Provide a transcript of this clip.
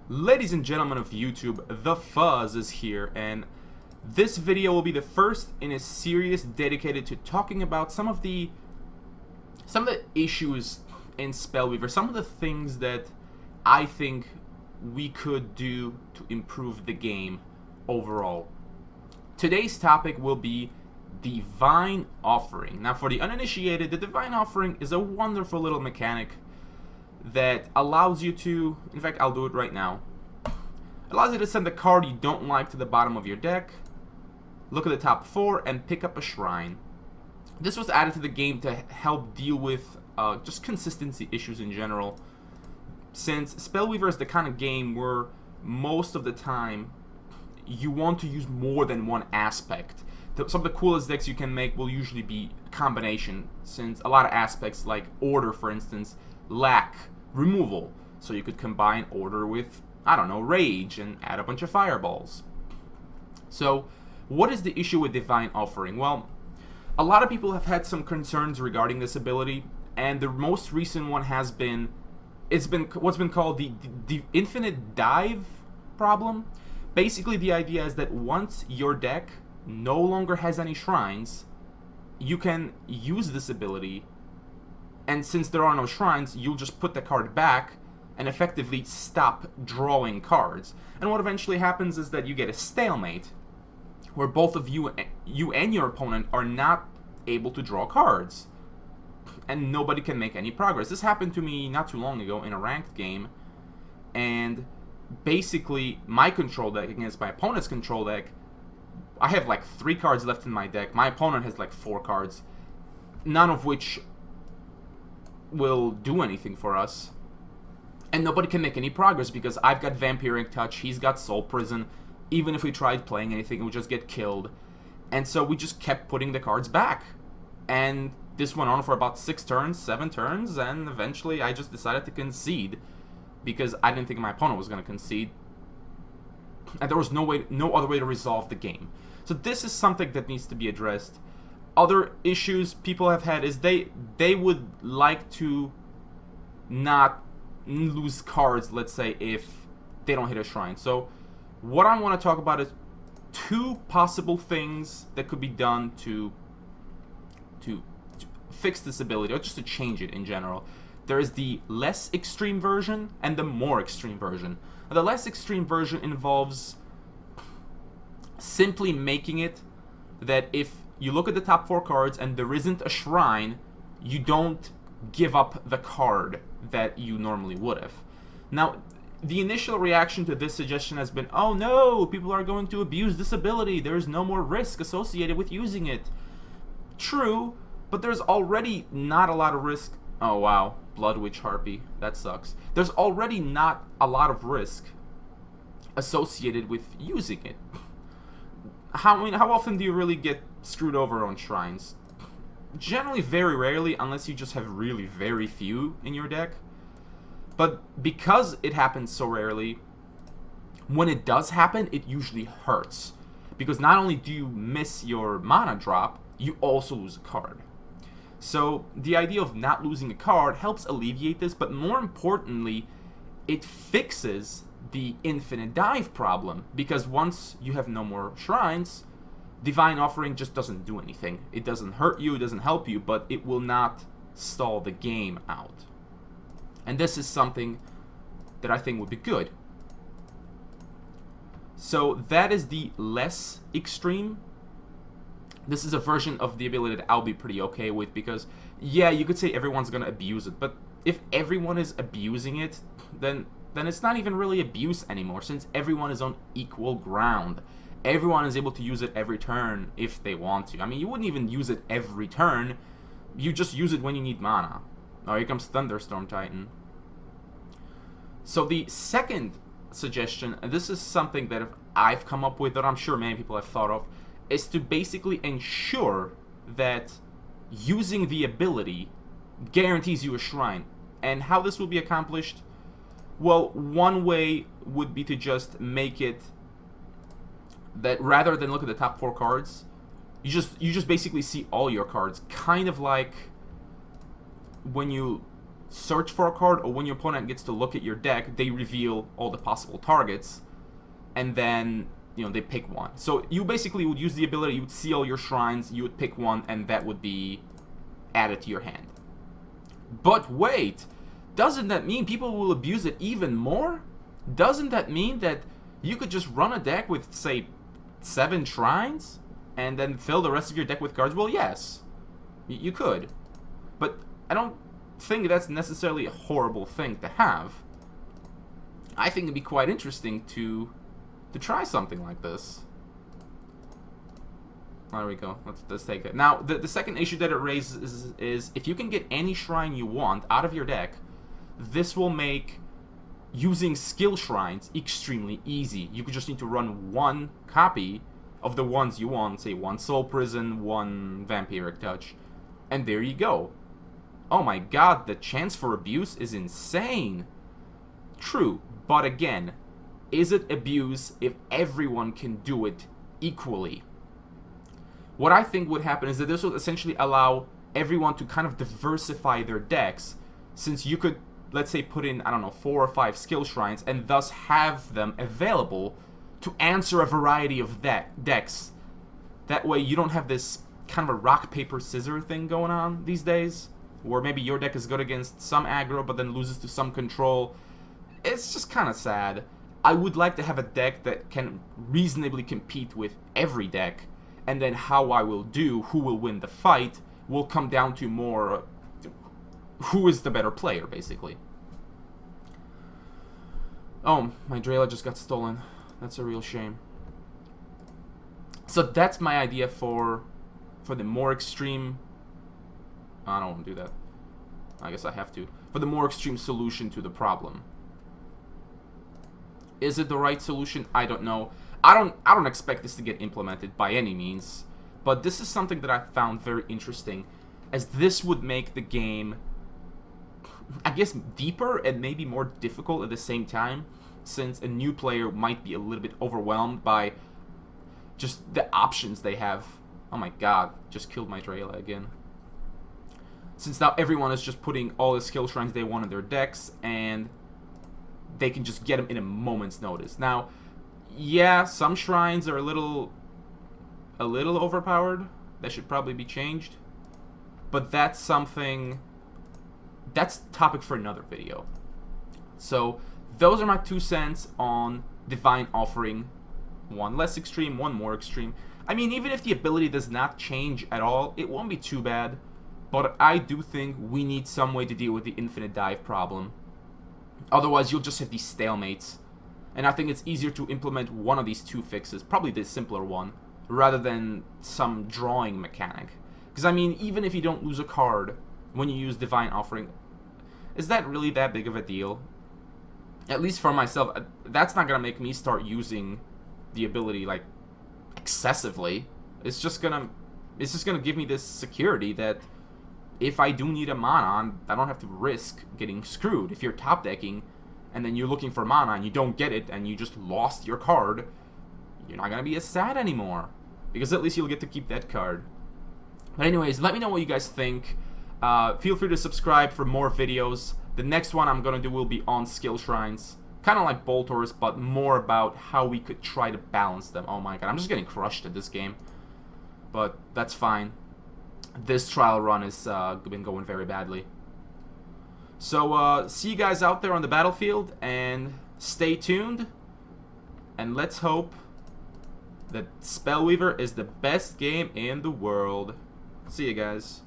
Ladies and gentlemen of YouTube, the Fuzz is here, and this video will be the first in a series dedicated to talking about some of the issues in Spellweaver, some of the things that I think we could do to improve the game overall. Today's topic will be Divine Offering. Now, for the uninitiated, the Divine Offering is a wonderful little mechanic that allows you to, in fact, I'll do it right now, allows you to send a card you don't like to the bottom of your deck, look at the top 4, and pick up a shrine. This was added to the game to help deal with just consistency issues in general, since Spellweaver is the kind of game where most of the time you want to use more than one aspect. Some of the coolest decks you can make will usually be a combination, since a lot of aspects like Order, for instance, lack removal. So you could combine Order with, I don't know, Rage and add a bunch of fireballs. So what is the issue with Divine Offering? Well, a lot of people have had some concerns regarding this ability, and the most recent one has been, it's been what's been called the infinite dive problem. Basically, the idea is that once your deck no longer has any shrines, you can use this ability, and since there are no shrines, you'll just put the card back and effectively stop drawing cards. And what eventually happens is that you get a stalemate, where both of you and your opponent are not able to draw cards, and nobody can make any progress. This happened to me not too long ago in a ranked game, and basically my control deck against my opponent's control deck, I have like 3 cards left in my deck. My opponent has like 4 cards, none of which will do anything for us, and nobody can make any progress because I've got Vampiric Touch, he's got Soul Prison. Even if we tried playing anything, it would just get killed. And so we just kept putting the cards back, and this went on for about 6 turns, 7 turns, and eventually I just decided to concede because I didn't think my opponent was going to concede, and there was no other way to resolve the game. So this is something that needs to be addressed. Other issues people have had is they would like to not lose cards, let's say, if they don't hit a shrine. So what I want to talk about is 2 possible things that could be done to fix this ability, or just to change it in general. There is the less extreme version and the more extreme version. The less extreme version involves simply making it that if you look at the top 4 cards and there isn't a shrine, you don't give up the card that you normally would have. Now, the initial reaction to this suggestion has been, oh no, people are going to abuse this ability, there's no more risk associated with using it. True, but there's already not a lot of risk. Oh wow, Blood Witch Harpy, that sucks. There's already not a lot of risk associated with using it. How often do you really get screwed over on shrines? Generally very rarely, unless you just have really very few in your deck. But because it happens so rarely, when it does happen, it usually hurts. Because not only do you miss your mana drop, you also lose a card. So the idea of not losing a card helps alleviate this, but more importantly, it fixes the infinite dive problem. Because once you have no more shrines, Divine Offering just doesn't do anything. It doesn't hurt you, it doesn't help you, but it will not stall the game out. And this is something that I think would be good. So that is the less extreme. This is a version of the ability that I'll be pretty okay with, because yeah, you could say everyone's gonna abuse it, but if everyone is abusing it, then it's not even really abuse anymore, since everyone is on equal ground. Everyone is able to use it every turn if they want to. I mean, you wouldn't even use it every turn, you just use it when you need mana. Oh, here comes Thunderstorm Titan. So the second suggestion, and this is something that I've come up with that I'm sure many people have thought of, is to basically ensure that using the ability guarantees you a shrine. And how this will be accomplished? Well, one way would be to just make it that rather than look at the top 4 cards, you just basically see all your cards, kind of like when you search for a card, or when your opponent gets to look at your deck, they reveal all the possible targets, and then, you know, they pick one. So you basically would use the ability, you would see all your shrines, you would pick one, and that would be added to your hand. But wait, doesn't that mean people will abuse it even more? Doesn't that mean that you could just run a deck with, say, 7 shrines, and then fill the rest of your deck with cards? Well, yes, you could. But I don't think that's necessarily a horrible thing to have. I think it'd be quite interesting to try something like this. There we go. Let's take it. Now, the second issue that it raises is if you can get any shrine you want out of your deck, this will make using skill shrines extremely easy. You could just need to run one copy of the ones you want, say 1 Soul Prison, 1 Vampiric Touch, and there you go. Oh my god, the chance for abuse is insane. True, but again, is it abuse if everyone can do it equally? What I think would happen is that this would essentially allow everyone to kind of diversify their decks, since you could, let's say, put in, I don't know, 4 or 5 skill shrines, and thus have them available to answer a variety of decks. That way you don't have this kind of a rock, paper, scissors thing going on these days, where maybe your deck is good against some aggro, but then loses to some control. It's just kind of sad. I would like to have a deck that can reasonably compete with every deck, and then how I will do, who will win the fight, will come down to more who is the better player, basically. Oh, my Drayla just got stolen. That's a real shame. So that's my idea for the more extreme... I don't want to do that. I guess I have to. For the more extreme solution to the problem. Is it the right solution? I don't know. I don't expect this to get implemented by any means, but this is something that I found very interesting, as this would make the game, I guess, deeper and maybe more difficult at the same time, since a new player might be a little bit overwhelmed by just the options they have. Oh my god, just killed my Drayla again. Since now everyone is just putting all the skill shrines they want in their decks, and they can just get them in a moment's notice. Now, yeah, some shrines are a little overpowered. That should probably be changed. But that's something... that's a topic for another video. So, those are my 2 cents on Divine Offering. One less extreme, one more extreme. I mean, even if the ability does not change at all, it won't be too bad. But I do think we need some way to deal with the infinite dive problem. Otherwise, you'll just have these stalemates. And I think it's easier to implement one of these 2 fixes, probably the simpler one, rather than some drawing mechanic. Because, I mean, even if you don't lose a card when you use Divine Offering, is that really that big of a deal? At least for myself, that's not going to make me start using the ability, like, excessively. It's just gonna give me this security that if I do need a mana, I don't have to risk getting screwed. If you're top decking, and then you're looking for mana, and you don't get it, and you just lost your card, you're not going to be as sad anymore. Because at least you'll get to keep that card. But anyways, let me know what you guys think. Feel free to subscribe for more videos. The next one I'm going to do will be on skill shrines. Kind of like Boltors, but more about how we could try to balance them. Oh my god, I'm just getting crushed at this game. But that's fine. This trial run has been going very badly. So, see you guys out there on the battlefield, and stay tuned. And let's hope that Spellweaver is the best game in the world. See you guys.